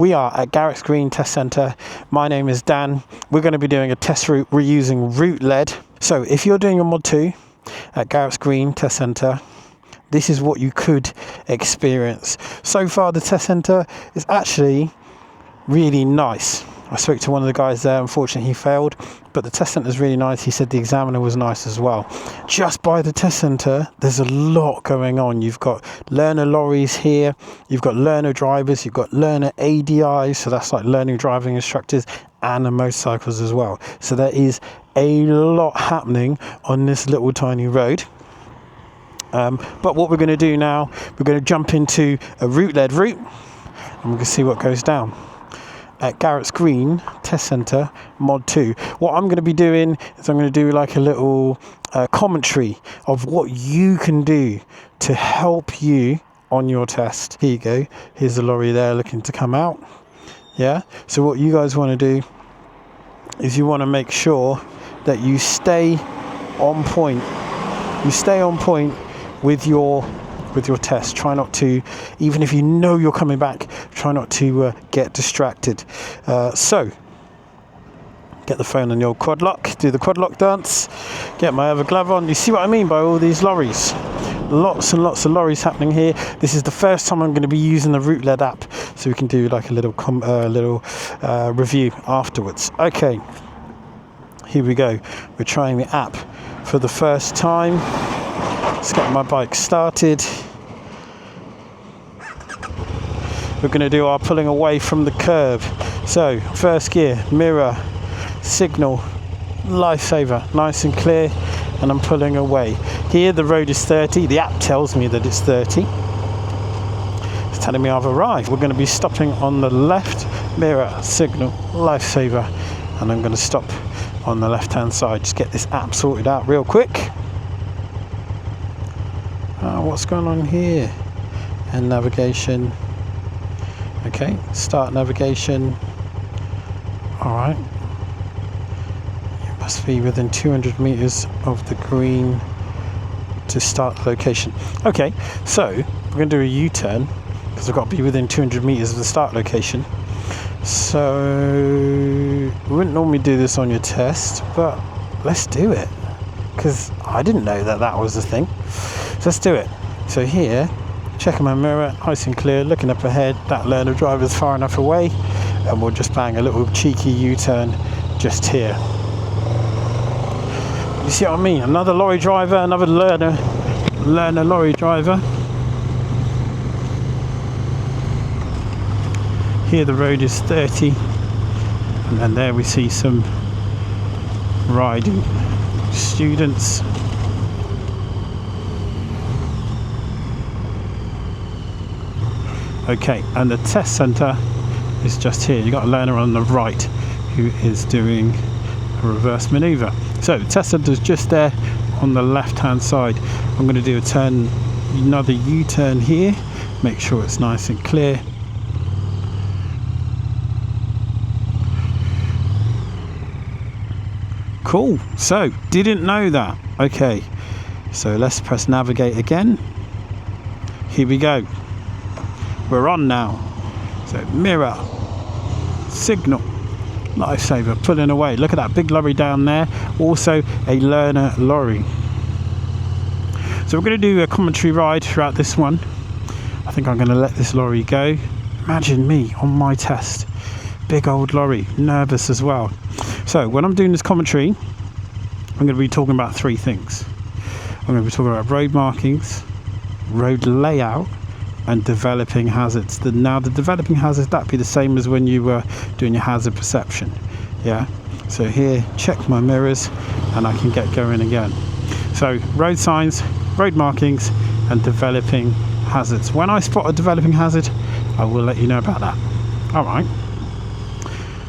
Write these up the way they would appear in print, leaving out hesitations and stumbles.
We are at Garretts Green Test Centre. My name is Dan. We're going to be doing a test route. We're using route lead. So if you're doing a mod 2 at Garretts Green Test Centre, this is what you could experience. So far the test centre is actually really nice. I spoke to one of the guys there, unfortunately he failed, but the test centre is really nice. He said the examiner was nice as well. Just by the test centre, there's a lot going on. You've got learner lorries here, you've got learner drivers, you've got learner ADIs, so that's like learning driving instructors, and the motorcycles as well. So there is a lot happening on this little tiny road. But what we're going to do now, we're going to jump into a route-led route, and we're going to see what goes down at Garretts Green Test Centre Mod 2. What I'm going to be doing is I'm going to do like a little commentary of what you can do to help you on your test. Here you go. Here's the lorry there looking to come out. Yeah. So what you guys want to do is you want to make sure that you stay on point. You stay on point with your test. Try not to, even if you know you're coming back, try not to get distracted. So get the phone on your quad lock, do the quad lock dance, get my other glove on. You see what I mean by all these lorries? Lots and lots of lorries happening here. This is the first time I'm going to be using the route lead app, so we can do like a little review afterwards. Okay, here we go. We're trying the app for the first time. Let's get my bike started. We're going to do our pulling away from the curb. So first gear, mirror, signal, lifesaver, nice and clear, and I'm pulling away. Here the road is 30. The app tells me that it's 30. It's telling me I've arrived. We're going to be stopping on the left, mirror, signal, lifesaver, and I'm going to stop on the left hand side. Just get this app sorted out real quick. What's going on here? And navigation. Okay, start navigation. Alright. You must be within 200 meters of the green to start the location. Okay, so we're going to do a U-turn because I've got to be within 200 meters of the start location. So we wouldn't normally do this on your test, but let's do it because I didn't know that was the thing. So let's do it. So here, checking my mirror, nice and clear, looking up ahead, that learner driver's far enough away, and we'll just bang a little cheeky U-turn just here. You see what I mean? Another lorry driver, another learner lorry driver. Here the road is 30, and then there we see some riding students. Okay, and the test centre is just here. You've got a learner on the right who is doing a reverse manoeuvre. So the test centre is just there on the left hand side. I'm going to do another U-turn here, make sure it's nice and clear. Cool, so didn't know that. Okay, so let's press navigate again. Here we go. We're on now. So mirror, signal, lifesaver, pulling away. Look at that big lorry down there. Also a learner lorry. So we're going to do a commentary ride throughout this one. I think I'm going to let this lorry go. Imagine me on my test. Big old lorry, nervous as well. So when I'm doing this commentary, I'm going to be talking about three things. I'm going to be talking about road markings, road layout, and developing hazards. Now the developing hazards, that'd be the same as when you were doing your hazard perception. Yeah. So here, check my mirrors, and I can get going again. So road signs, road markings, and developing hazards. When I spot a developing hazard, I will let you know about that. All right.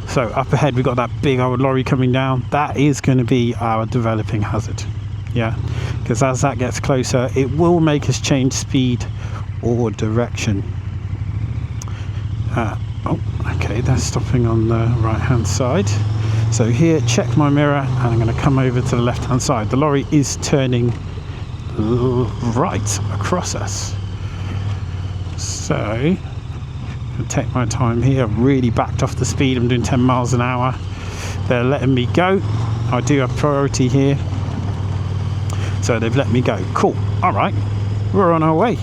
So up ahead, we've got that big old lorry coming down. That is going to be our developing hazard. Yeah. Because as that gets closer, it will make us change speed or direction. Okay, they're stopping on the right hand side. So here, check my mirror, and I'm going to come over to the left hand side. The lorry is turning right across us. So I'll take my time here. I've really backed off the speed. I'm doing 10 miles an hour. They're letting me go. I do have priority here, so they've let me go. Cool. All right, we're on our way.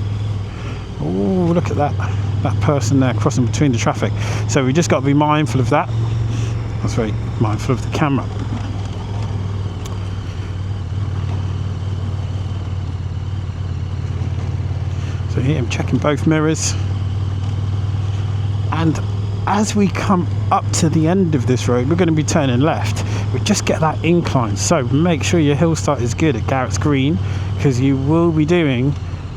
Oh, look at that person there crossing between the traffic. So we just got to be mindful of that. I was very mindful of the camera. So here I'm checking both mirrors, and as we come up to the end of this road, we're going to be turning left. We just get that incline, so make sure your hill start is good at Garretts Green, because you will be doing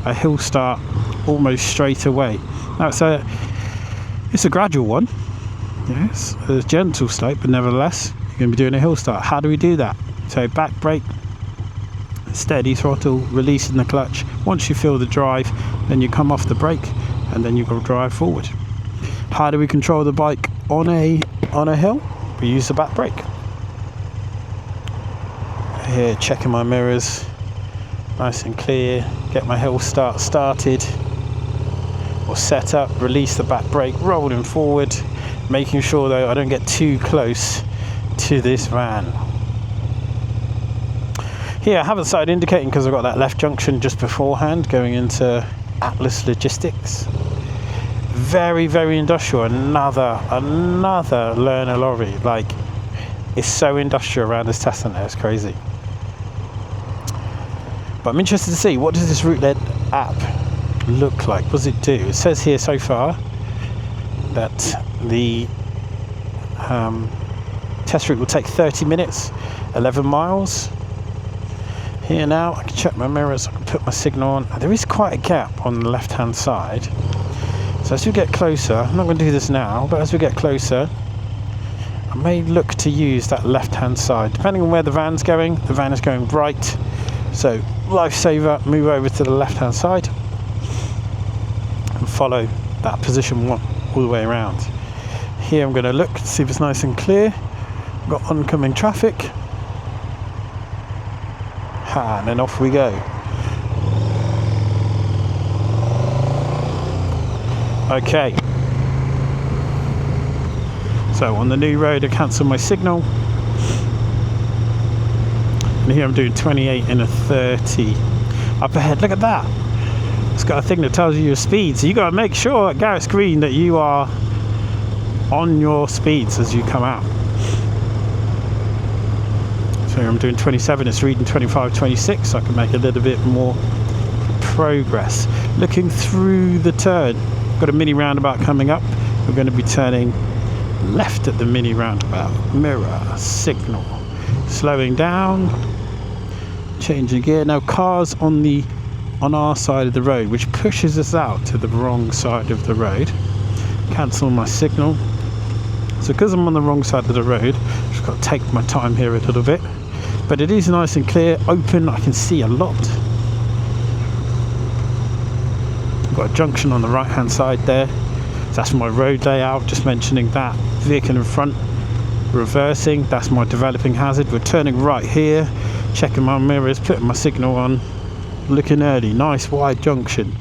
a hill start almost straight away. Now it's a gradual one, yes, a gentle slope, but nevertheless you're going to be doing a hill start. How do we do that? So back brake, steady throttle, releasing the clutch. Once you feel the drive, then you come off the brake, and then you go drive forward. How do we control the bike on a hill? We use the back brake. Here, checking my mirrors, nice and clear. Get my hill start started or set up. Release the back brake, rolling forward, making sure though I don't get too close to this van. Here, I haven't started indicating because I've got that left junction just beforehand going into Atlas Logistics. Very, very industrial. Another learner lorry. Like, it's so industrial around this test centre, it's crazy. But I'm interested to see, what does this route lead app look like? What does it do? It says here so far that the test route will take 30 minutes, 11 miles. Here now, I can check my mirrors, I can put my signal on. There is quite a gap on the left hand side. So as we get closer, I'm not going to do this now, but as we get closer, I may look to use that left hand side. Depending on where the van's going, the van is going right. So lifesaver, move over to the left hand side and follow that position one all the way around. Here I'm going to look to see if it's nice and clear. I've got oncoming traffic. And then off we go. Okay, so on the new road I cancel my signal, and here I'm doing 28 in a 30 up ahead. Look at that, it's got a thing that tells you your speed, so you got to make sure at Garretts Green that you are on your speeds as you come out. So I'm doing 27, it's reading 25, 26, so I can make a little bit more progress. Looking through the turn, got a mini roundabout coming up. We're going to be turning left at the mini roundabout. Mirror, signal, slowing down, changing gear. Now cars on our side of the road, which pushes us out to the wrong side of the road. Cancel my signal. So because I'm on the wrong side of the road, I've just got to take my time here a little bit. But it is nice and clear, open, I can see a lot. Got a junction on the right hand side there, so that's my road layout, just mentioning that. Vehicle in front reversing, that's my developing hazard. We're turning right here, checking my mirrors, putting my signal on, looking early, nice wide junction.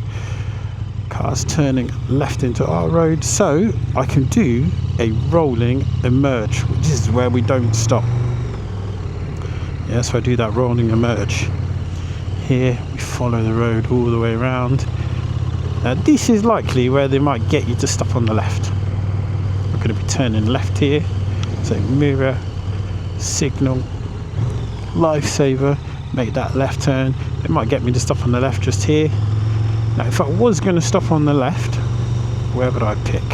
Cars turning left into our road, so I can do a rolling emerge, which is where we don't stop. Yeah, so I do that rolling emerge. Here we follow the road all the way around. Now this is likely where they might get you to stop on the left. We're going to be turning left here, so mirror, signal, lifesaver, make that left turn. They might get me to stop on the left just here. Now if I was going to stop on the left, where would I pick?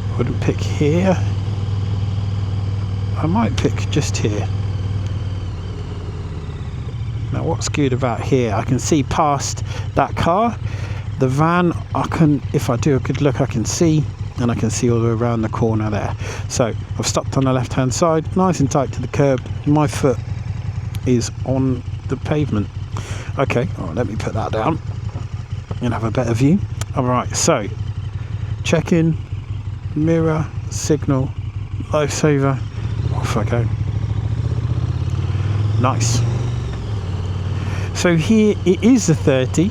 I wouldn't pick here. I might pick just here. Now what's good about here, I can see past that car. The van, if I do a good look, I can see, and I can see all the way around the corner there. So I've stopped on the left hand side, nice and tight to the curb. My foot is on the pavement. Okay, all right, let me put that down and have a better view. All right, so check in, mirror, signal, lifesaver, off I go. Nice. So here it is the 30,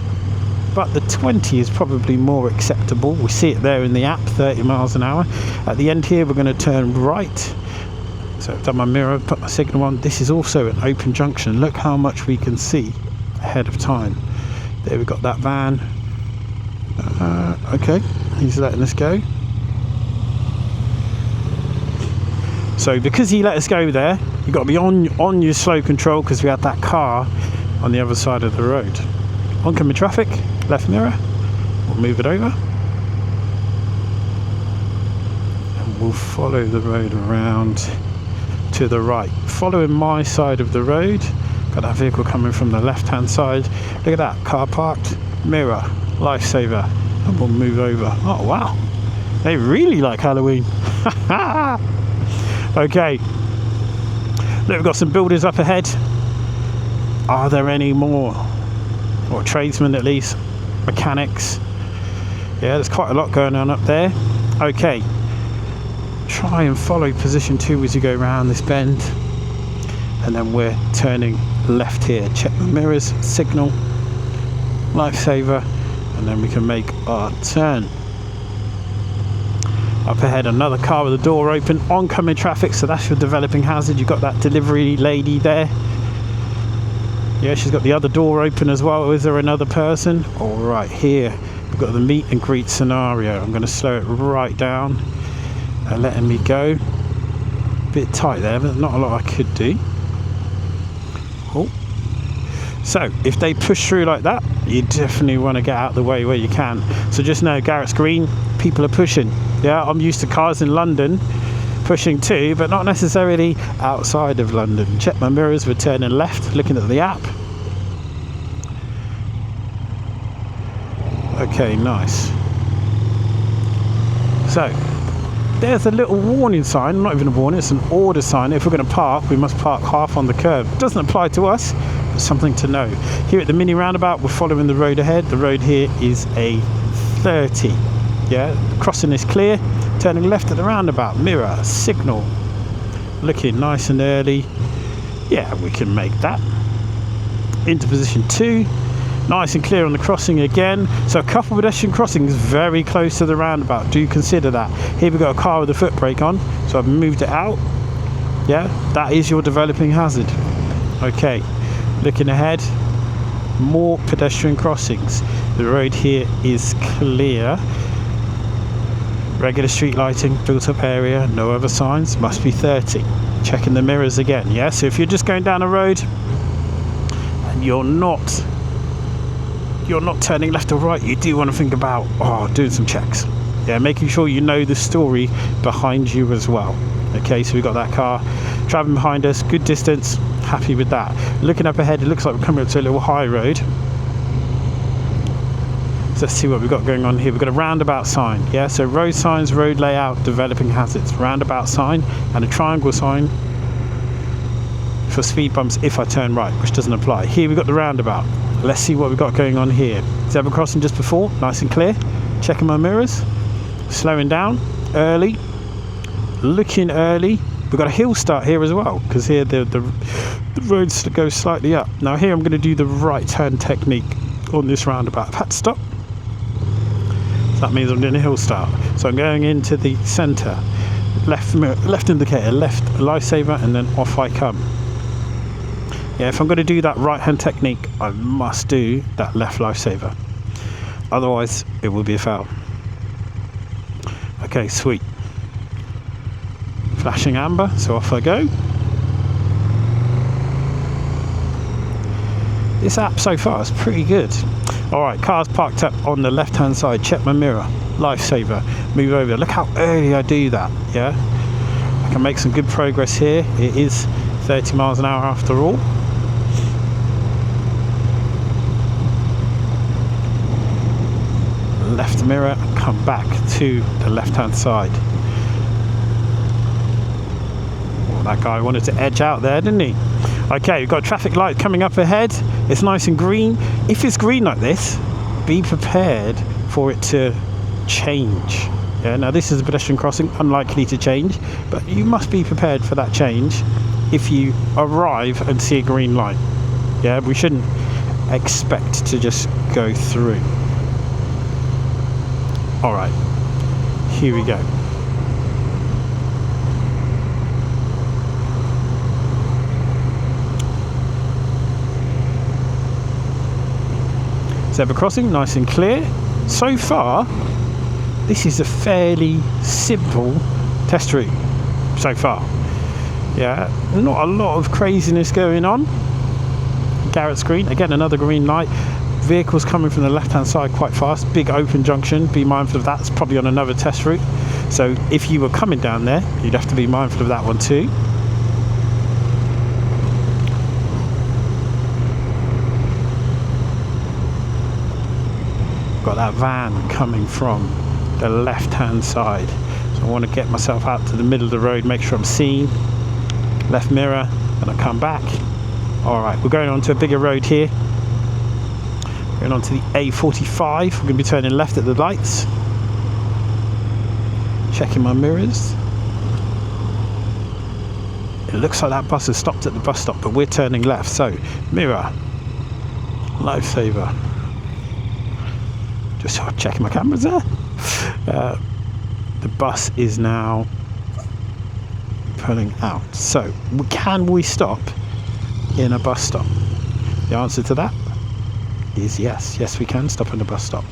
but the 20 is probably more acceptable. We see it there in the app, 30 miles an hour. At the end here, we're going to turn right. So I've done my mirror, put my signal on. This is also an open junction. Look how much we can see ahead of time. There we've got that van. Okay, he's letting us go. So because he let us go there, you've got to be on your slow control, because we had that car on the other side of the road. Oncoming traffic, left mirror. We'll move it over. And we'll follow the road around to the right. Following my side of the road. Got that vehicle coming from the left hand side. Look at that, car parked, mirror, lifesaver. And we'll move over. Oh wow, they really like Halloween. Okay, look, we've got some builders up ahead. Are there any more? Or tradesmen at least, mechanics. Yeah, there's quite a lot going on up there. Okay, try and follow position 2 as you go around this bend, and then we're turning left here. Check the mirrors, signal, lifesaver, and then we can make our turn. Up ahead, another car with the door open, oncoming traffic, so that's your developing hazard. You've got that delivery lady there. Yeah, she's got the other door open as well. Is there another person? All right, here we've got the meet and greet scenario. I'm going to slow it right down and letting me go. Bit tight there, but not a lot I could do. Oh. So if they push through like that, you definitely want to get out of the way where you can. So just know, Garretts Green, people are pushing. Yeah, I'm used to cars in London pushing too, but not necessarily outside of London. Check my mirrors, we're turning left, looking at the app. Okay, nice. So there's a little warning sign, not even a warning, it's an order sign. If we're going to park, we must park half on the curb. It doesn't apply to us, but something to know. Here at the mini roundabout, we're following the road ahead. The road here is a 30. Yeah, crossing is clear. Turning left at the roundabout, mirror, signal. Looking nice and early. Yeah, we can make that. Into position 2. Nice and clear on the crossing again. So a couple of pedestrian crossings very close to the roundabout. Do consider that. Here we've got a car with a foot brake on, so I've moved it out. Yeah, that is your developing hazard. Okay, looking ahead, more pedestrian crossings. The road here is clear. Regular street lighting, built up area, no other signs, must be 30. Checking the mirrors again. Yeah, so if you're just going down a road and you're not turning left or right, you do want to think about doing some checks. Yeah, making sure you know the story behind you as well. Okay, so we've got that car traveling behind us, good distance, happy with that. Looking up ahead, it looks like we're coming up to a little high road. So let's see what we've got going on here. We've got a roundabout sign. Yeah, so road signs, road layout, developing hazards. Roundabout sign and a triangle sign for speed bumps if I turn right, which doesn't apply. Here we've got the roundabout. Let's see what we've got going on here. Zebra crossing just before, nice and clear. Checking my mirrors, slowing down, early, looking early. We've got a hill start here as well, because here the roads go slightly up. Now here I'm going to do the right hand technique on this roundabout. I've had to stop. So that means I'm doing a hill start. So I'm going into the centre. Left mirror, left indicator, left lifesaver, and then off I come. Yeah, if I'm going to do that right hand technique, I must do that left lifesaver. Otherwise, it will be a foul. Okay, sweet. Flashing amber, so off I go. This app so far is pretty good. Alright, cars parked up on the left hand side. Check my mirror, lifesaver, move over. Look how early I do that, yeah? I can make some good progress here. It is 30 miles an hour after all. Left mirror, come back to the left hand side. Well, that guy wanted to edge out there, didn't he? Okay, we've got a traffic light coming up ahead. It's nice and green. If it's green like this, be prepared for it to change. Yeah, now this is a pedestrian crossing, unlikely to change, but you must be prepared for that change if you arrive and see a green light. Yeah, we shouldn't expect to just go through. All right, here we go. Zebra crossing, nice and clear. So far, this is a fairly simple test route so far. Yeah, not a lot of craziness going on. Garretts Green, again another green light. Vehicles coming from the left hand side quite fast. Big open junction, be mindful of that. It's probably on another test route. So if you were coming down there, you'd have to be mindful of that one too. Got that van coming from the left hand side, so I want to get myself out to the middle of the road, make sure I'm seen. Left mirror, and I come back. All right, we're going on to a bigger road here. Going on to the A45. We're going to be turning left at the lights. Checking my mirrors. It looks like that bus has stopped at the bus stop, but we're turning left. So mirror, lifesaver. Just checking my cameras there. The bus is now pulling out. So can we stop in a bus stop? The answer to that is yes. Yes, we can stop in a bus stop.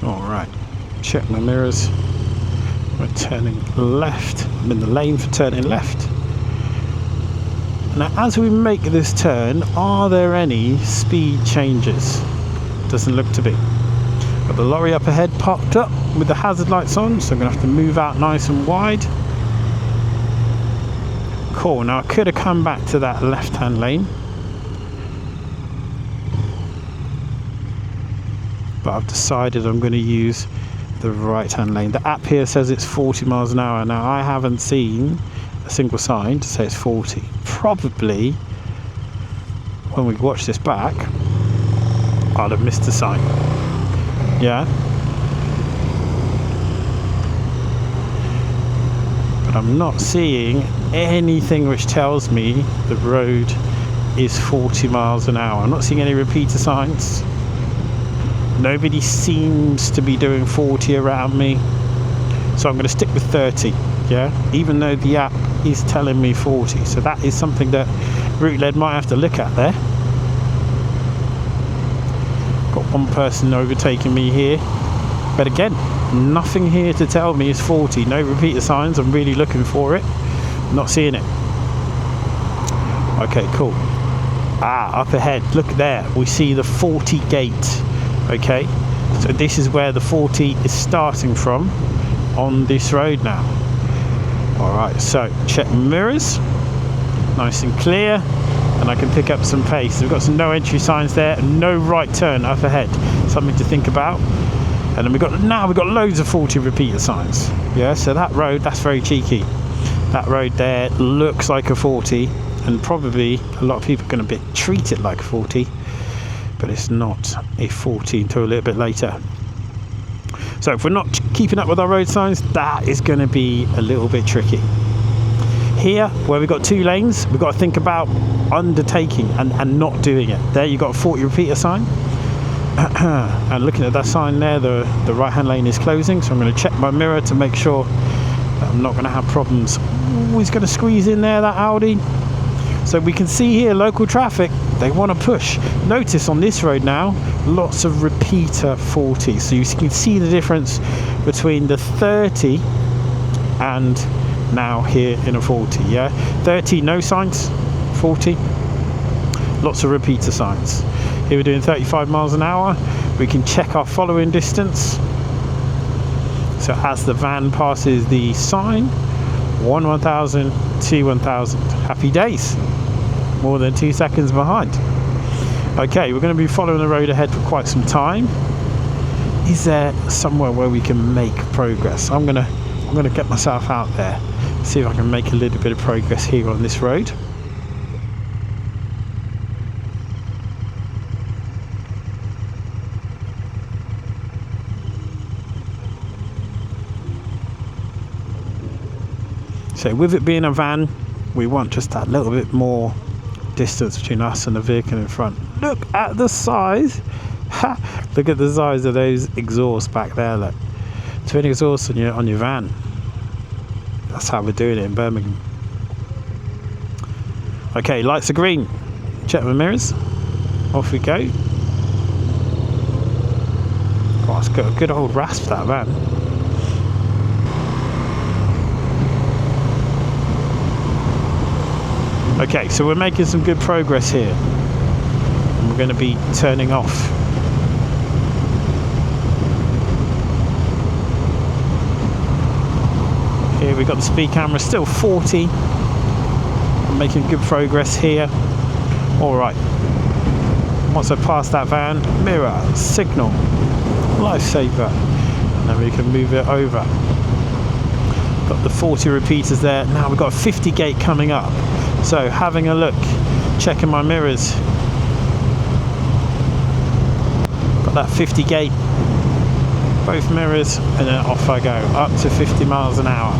All right, check my mirrors. We're turning left. I'm in the lane for turning left. Now, as we make this turn, are there any speed changes? Doesn't look to be. Got the lorry up ahead parked up with the hazard lights on, so I'm going to have to move out nice and wide. Cool. Now, I could have come back to that left-hand lane, but I've decided I'm going to use the right-hand lane. The app here says it's 40 miles an hour. Now, I haven't seen a single sign to say it's 40. Probably when we watch this back, I'll have missed a sign. Yeah, but I'm not seeing anything which tells me the road is 40 miles an hour. I'm not seeing any repeater signs. Nobody seems to be doing 40 around me, so I'm going to stick with 30. Yeah, even though the app is telling me 40, so that is something that Route Led might have to look at there. Got one person overtaking me here, but again, nothing here to tell me it's 40. No repeater signs. I'm really looking for it, not seeing it. Okay, cool. Up ahead, look there, we see the 40 gate. Okay, so this is where the 40 is starting from on this road now. All right, so check mirrors, nice and clear, and I can pick up some pace. We've got some no entry signs there, no right turn up ahead, something to think about. And then we've got loads of 40 repeater signs. Yeah, so that road, that's very cheeky. That road there looks like a 40, and probably a lot of people are going to treat it like a 40, but it's not a 40 until a little bit later. So if we're not keeping up with our road signs, that is going to be a little bit tricky. Here, where we've got two lanes, we've got to think about undertaking and not doing it. There you've got a 40 repeater sign. And looking at that sign there, the right-hand lane is closing, so I'm going to check my mirror to make sure that I'm not going to have problems. Ooh, he's going to squeeze in there, that Audi. So we can see here, local traffic, they want to push. Notice on this road now, lots of repeater 40s. So you can see the difference between the 30 and now here in a 40, yeah? 30, no signs, 40, lots of repeater signs. Here we're doing 35 miles an hour. We can check our following distance. So as the van passes the sign, 1,000, 1,000. Happy days. More than 2 seconds behind. Okay, we're going to be following the road ahead for quite some time. Is there somewhere where we can make progress? I'm gonna get myself out there, see if I can make a little bit of progress here on this road. So with it being a van, we want just that little bit more distance between us and the vehicle in front. Look at the size. Look at the size of those exhausts back there. Look, twin exhausts on your van. That's how we're doing it in Birmingham. Okay, lights are green. Check the mirrors. Off we go. Oh, it's got a good old rasp, that van. Okay, so we're making some good progress here. And we're going to be turning off. Here we've got the speed camera, still 40. I'm making good progress here. Alright. Once I pass that van, mirror, signal, lifesaver. And then we can move it over. Got the 40 repeaters there. Now we've got a 50 gate coming up. So having a look, checking my mirrors. Got that 50 gate, both mirrors, and then off I go, up to 50 miles an hour.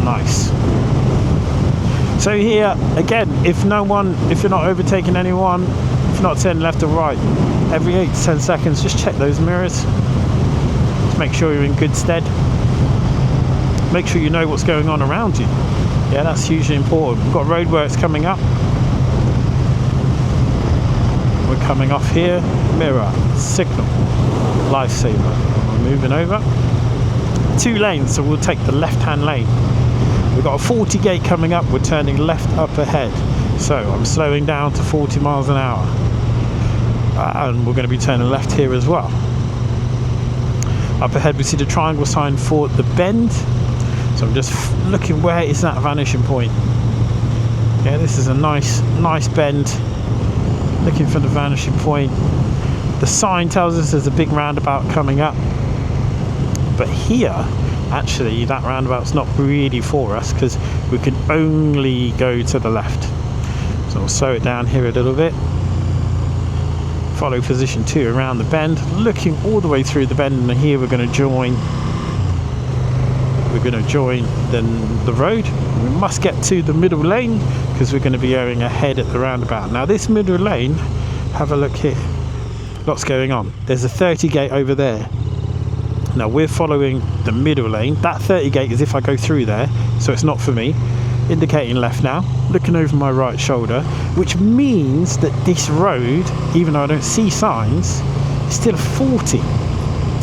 Nice. So here again, if you're not overtaking anyone, if you're not turning left or right, every 8 to 10 seconds, just check those mirrors. Just make sure you're in good stead. Make sure you know what's going on around you. Yeah, that's hugely important. We've got roadworks coming up. We're coming off here. Mirror, signal, lifesaver. We're moving over. 2 lanes, so we'll take the left-hand lane. We've got a 40 gate coming up, we're turning left up ahead. So I'm slowing down to 40 miles an hour. And we're going to be turning left here as well. Up ahead we see the triangle sign for the bend. So I'm just looking, where is that vanishing point? Yeah, this is a nice bend. Looking for the vanishing point. The sign tells us there's a big roundabout coming up. But here, actually, that roundabout's not really for us because we can only go to the left. So I'll slow it down here a little bit. Follow position 2 around the bend, looking all the way through the bend, and here we're going to join. We're going to join the road. We must get to the middle lane because we're going to be going ahead at the roundabout. Now this middle lane, have a look here. Lots going on. There's a 30 gate over there. Now we're following the middle lane. That 30 gate is if I go through there, so it's not for me. Indicating left now, looking over my right shoulder, which means that this road, even though I don't see signs, is still 40.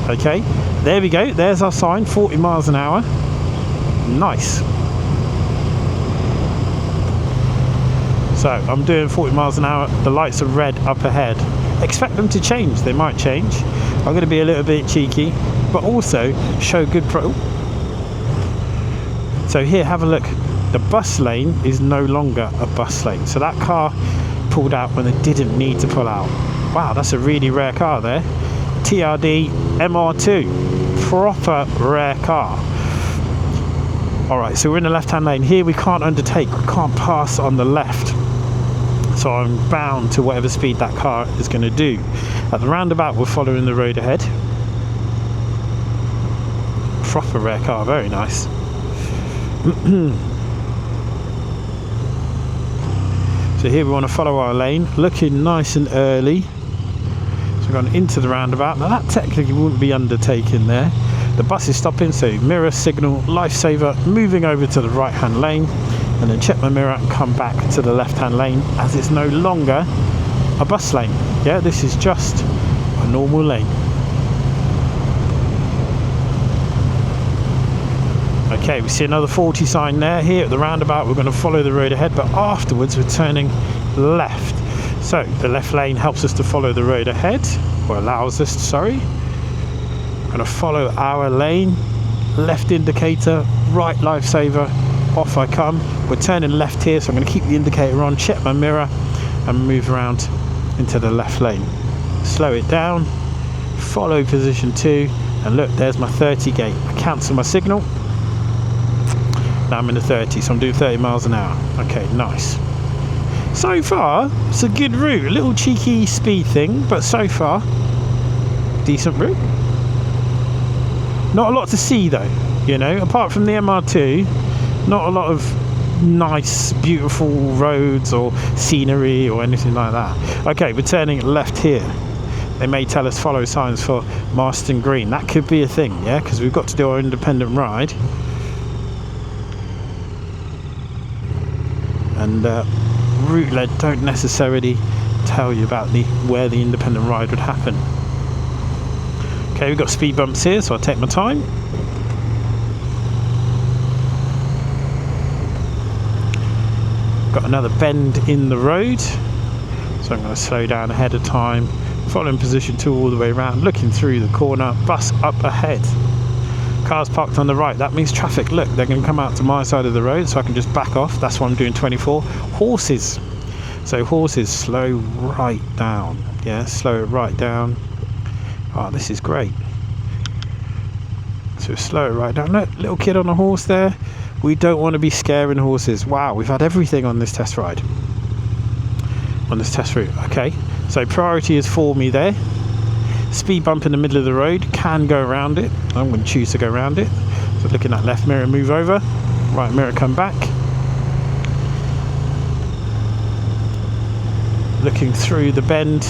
Okay, there we go, there's our sign, 40 miles an hour. Nice. So I'm doing 40 miles an hour, the lights are red up ahead. Expect them to change, they might change. I'm going to be a little bit cheeky, but also show good So here, have a look. The bus lane is no longer a bus lane. So that car pulled out when it didn't need to pull out. Wow, that's a really rare car there. TRD MR2, proper rare car. All right, so we're in the left-hand lane. Here we can't undertake, we can't pass on the left. So I'm bound to whatever speed that car is going to do. At the roundabout, we're following the road ahead. Proper rare car, very nice. So here we want to follow our lane, looking nice and early. So we're going into the roundabout. Now that technically wouldn't be undertaken there. The bus is stopping, so mirror, signal, lifesaver, moving over to the right hand lane, and then check my mirror and come back to the left hand lane, as it's no longer a bus lane. Yeah, this is just a normal lane. Okay, we see another 40 sign there. Here at the roundabout, we're going to follow the road ahead, but afterwards we're turning left. So the left lane helps us to follow the road ahead, or allows us, sorry. We're going to follow our lane, left indicator, right lifesaver, off I come. We're turning left here, so I'm going to keep the indicator on, check my mirror, and move around into the left lane. Slow it down, follow position 2, and look, there's my 30 gate. I cancel my signal. Now I'm in the 30, so I'm doing 30 miles an hour. Okay, nice. So far, it's a good route. A little cheeky speed thing, but so far, decent route. Not a lot to see though, you know, apart from the MR2, not a lot of nice, beautiful roads or scenery or anything like that. Okay, we're turning left here. They may tell us follow signs for Marston Green. That could be a thing, yeah, because we've got to do our independent ride. And route lead don't necessarily tell you about where the independent ride would happen. Okay, we've got speed bumps here, so I'll take my time. Got another bend in the road, so I'm going to slow down ahead of time, following position 2 all the way around, looking through the corner, bus up ahead. Cars parked on the right, that means traffic. Look, they're going to come out to my side of the road, so I can just back off. That's why I'm doing 24. Horses, so horses, slow right down. Yeah, slow it right down. Oh, this is great. So slow it right down. Look, little kid on a horse there. We don't want to be scaring horses. Wow, we've had everything on this test ride, on this test route. Okay, so priority is for me there. Speed bump in the middle of the road, can go around it. I'm going to choose to go around it. So looking at left mirror, move over. Right mirror, come back. Looking through the bend.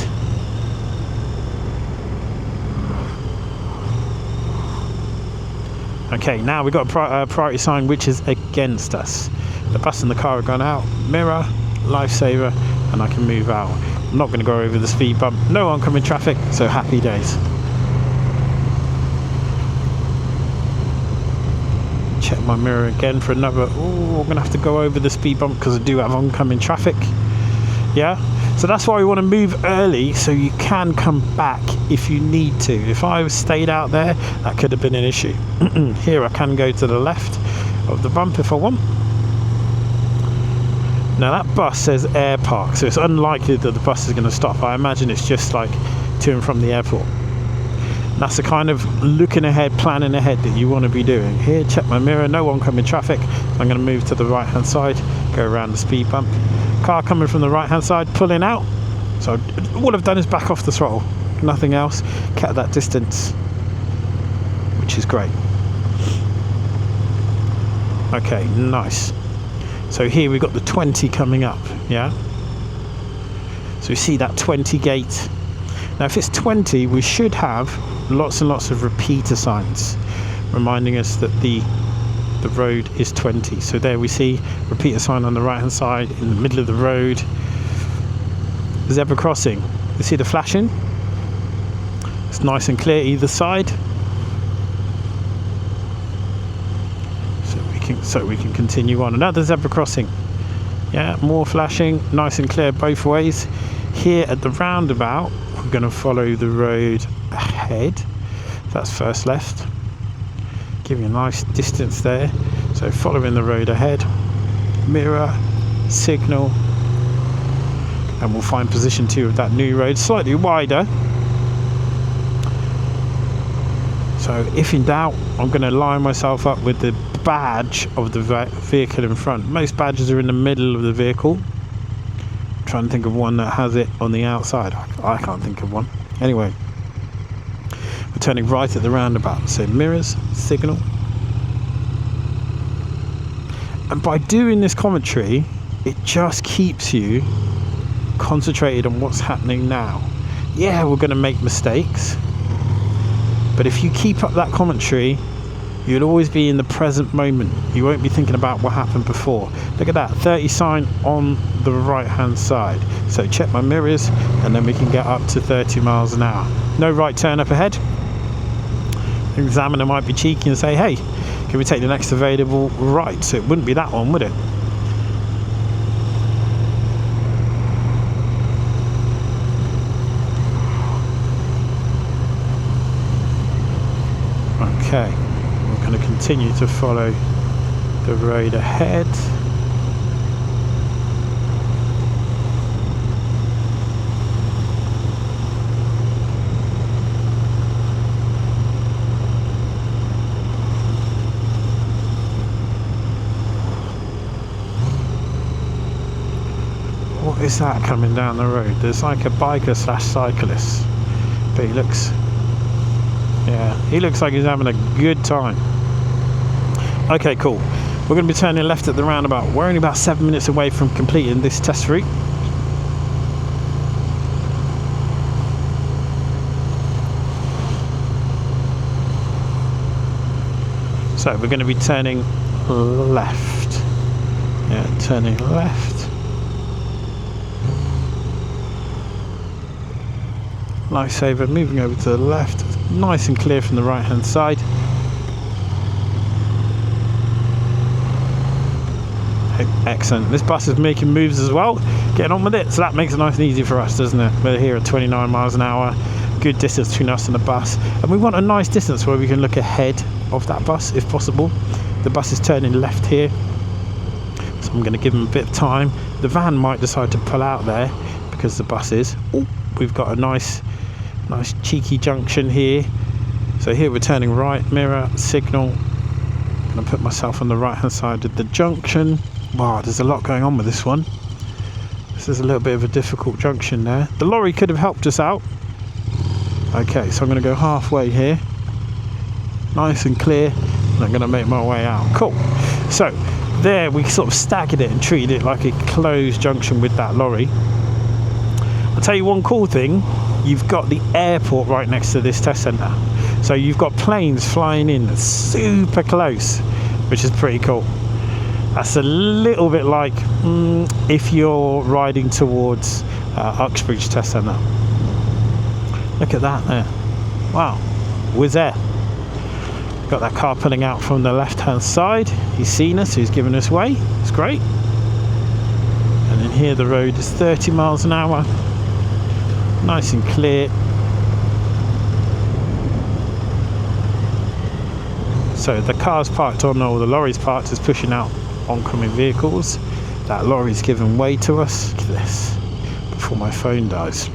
Okay, now we've got a priority sign which is against us. The bus and the car have gone out. Mirror, lifesaver, and I can move out. I'm not going to go over the speed bump. No oncoming traffic, so happy days. Check my mirror again for another. Oh, I'm going to have to go over the speed bump because I do have oncoming traffic. Yeah, so that's why we want to move early, so you can come back if you need to. If I stayed out there, that could have been an issue. Here I can go to the left of the bump if I want. Now that bus says air park, so it's unlikely that the bus is going to stop. I imagine it's just like to and from the airport. And that's the kind of looking ahead, planning ahead that you want to be doing. Here, check my mirror, no oncoming traffic. I'm going to move to the right hand side, go around the speed bump. Car coming from the right hand side, pulling out. So all I've done is back off the throttle, nothing else. Kept that distance, which is great. Okay, nice. So here we've got the 20 coming up, yeah? So we see that 20 gate. Now if it's 20, we should have lots and lots of repeater signs reminding us that the road is 20. So there we see repeater sign on the right hand side in the middle of the road. Zebra crossing. You see the flashing? It's nice and clear either side. So we can continue on. Another zebra crossing. Yeah, more flashing, nice and clear both ways. Here at the roundabout, we're going to follow the road ahead. That's first left. Give you a nice distance there. So following the road ahead. Mirror, signal, and we'll find position 2 of that new road, slightly wider. So if in doubt, I'm going to line myself up with the badge of the vehicle in front. Most badges are in the middle of the vehicle. I'm trying to think of one that has it on the outside. I can't think of one. Anyway, we're turning right at the roundabout. So mirrors, signal. And by doing this commentary, it just keeps you concentrated on what's happening now. Yeah, we're going to make mistakes. But if you keep up that commentary, you'll always be in the present moment. You won't be thinking about what happened before. Look at that, 30 sign on the right hand side. So check my mirrors and then we can get up to 30 miles an hour. No right turn up ahead. The examiner might be cheeky and say, hey, can we take the next available right? So it wouldn't be that one, would it? Okay, we're going to continue to follow the road ahead. What is that coming down the road? There's like a biker slash cyclist, but he looks like he's having a good time. Okay, cool. We're going to be turning left at the roundabout. We're only about 7 minutes away from completing this test route. So we're going to be turning left. Yeah, turning left. Lifesaver, moving over to the left. Nice and clear from the right hand side. Excellent. This bus is making moves as well, getting on with it, so that makes it nice and easy for us, doesn't it? We're here at 29 miles an hour, good distance between us and the bus, and we want a nice distance where we can look ahead of that bus if possible. The bus is turning left here, so I'm going to give them a bit of time. The van might decide to pull out there because the bus is. Ooh, we've got a nice cheeky junction here. So here we're turning right, mirror, signal. I'm going to put myself on the right hand side of the junction. Wow, there's a lot going on with this one. This is a little bit of a difficult junction there. The lorry could have helped us out. Okay, so I'm going to go halfway here. Nice and clear. And I'm going to make my way out. Cool. So there we sort of staggered it and treated it like a closed junction with that lorry. I'll tell you one cool thing. You've got the airport right next to this test centre. So you've got planes flying in super close, which is pretty cool. That's a little bit like if you're riding towards Uxbridge Test Centre. Look at that there. Wow, Wizz Air. Got that car pulling out from the left hand side. He's seen us, he's given us way. It's great. And then here the road is 30 miles an hour. Nice and clear. So the car's parked on, or the lorry's parked, is pushing out oncoming vehicles. That lorry's given way to us. Look at this, before my phone dies.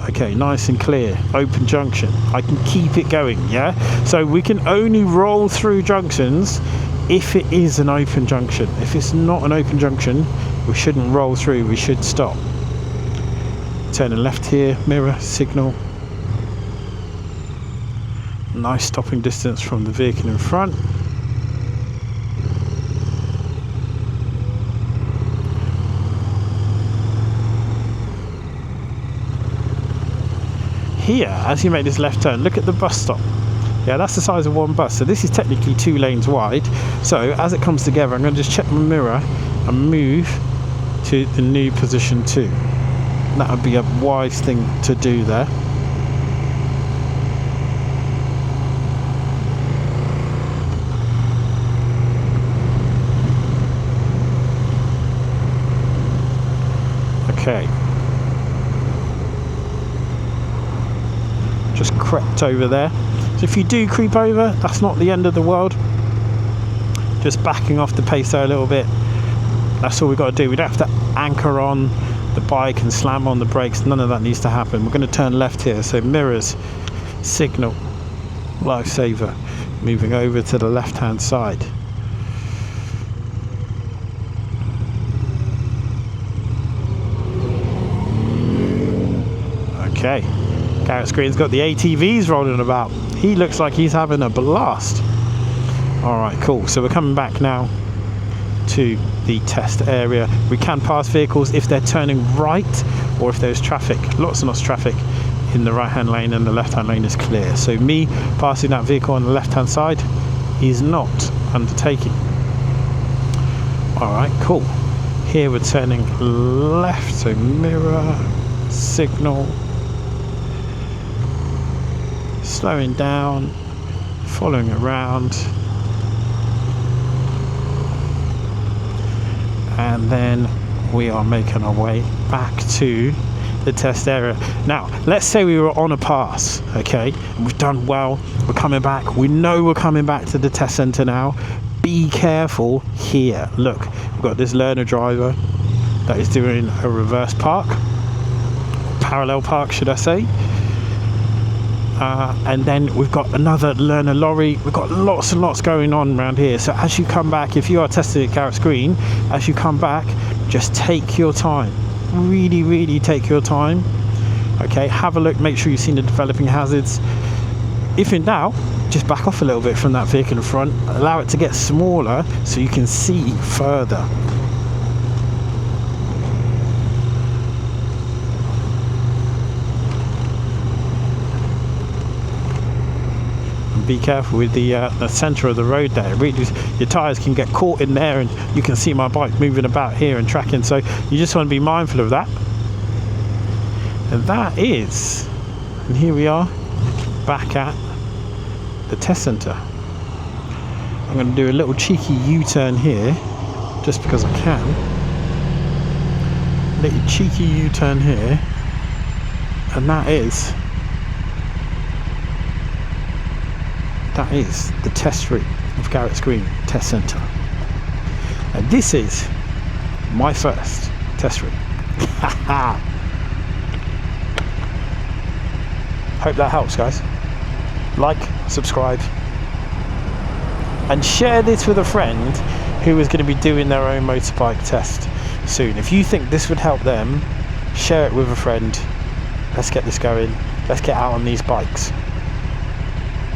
Okay, nice and clear, open junction. I can keep it going, yeah? So we can only roll through junctions if it is an open junction. If it's not an open junction, we shouldn't roll through, we should stop. Turning left here, mirror, signal. Nice stopping distance from the vehicle in front. Here, as you make this left turn, look at the bus stop. Yeah, that's the size of one bus. So this is technically 2 lanes wide. So as it comes together, I'm going to just check my mirror and move to the new position 2. That would be a wise thing to do there. Okay. Just crept over there. So if you do creep over, that's not the end of the world. Just backing off the pace there a little bit. That's all we've got to do. We don't have to anchor on the bike and slam on the brakes. None of that needs to happen. We're going to turn left here. So mirrors, signal, lifesaver. Moving over to the left hand side. Okay. Garretts Green's got the ATVs rolling about. He looks like he's having a blast. Alright, cool. So we're coming back now to the test area. We can pass vehicles if they're turning right or if there's traffic. Lots and lots of traffic in the right hand lane, and the left hand lane is clear. So me passing that vehicle on the left hand side is not undertaking. Alright, cool. Here we're turning left, so mirror, signal. Slowing down, following around, and then we are making our way back to the test area. Now, let's say we were on a pass, okay, and we've done well, we're coming back, we know we're coming back to the test centre now. Be careful here. Look, we've got this learner driver that is doing a reverse park, parallel park should I say. And then we've got another learner lorry. We've got lots and lots going on around here. So as you come back, if you are testing at Garretts Green, as you come back, just take your time, really take your time. Okay, have a look, make sure you've seen the developing hazards. If in doubt, just back off a little bit from that vehicle in front, allow it to get smaller so you can see further. And be careful with the centre of the road there. Really, your tyres can get caught in there, and you can see my bike moving about here and tracking, so you just want to be mindful of that. And that is, and here we are back at the test centre. I'm going to do a little cheeky U-turn here just because I can. Little cheeky U-turn here, and that is the test route of Garretts Green Test Centre. And this is my first test route. Hope that helps, guys. Like, subscribe, and share this with a friend who is going to be doing their own motorbike test soon. If you think this would help them, share it with a friend. Let's get this going. Let's get out on these bikes.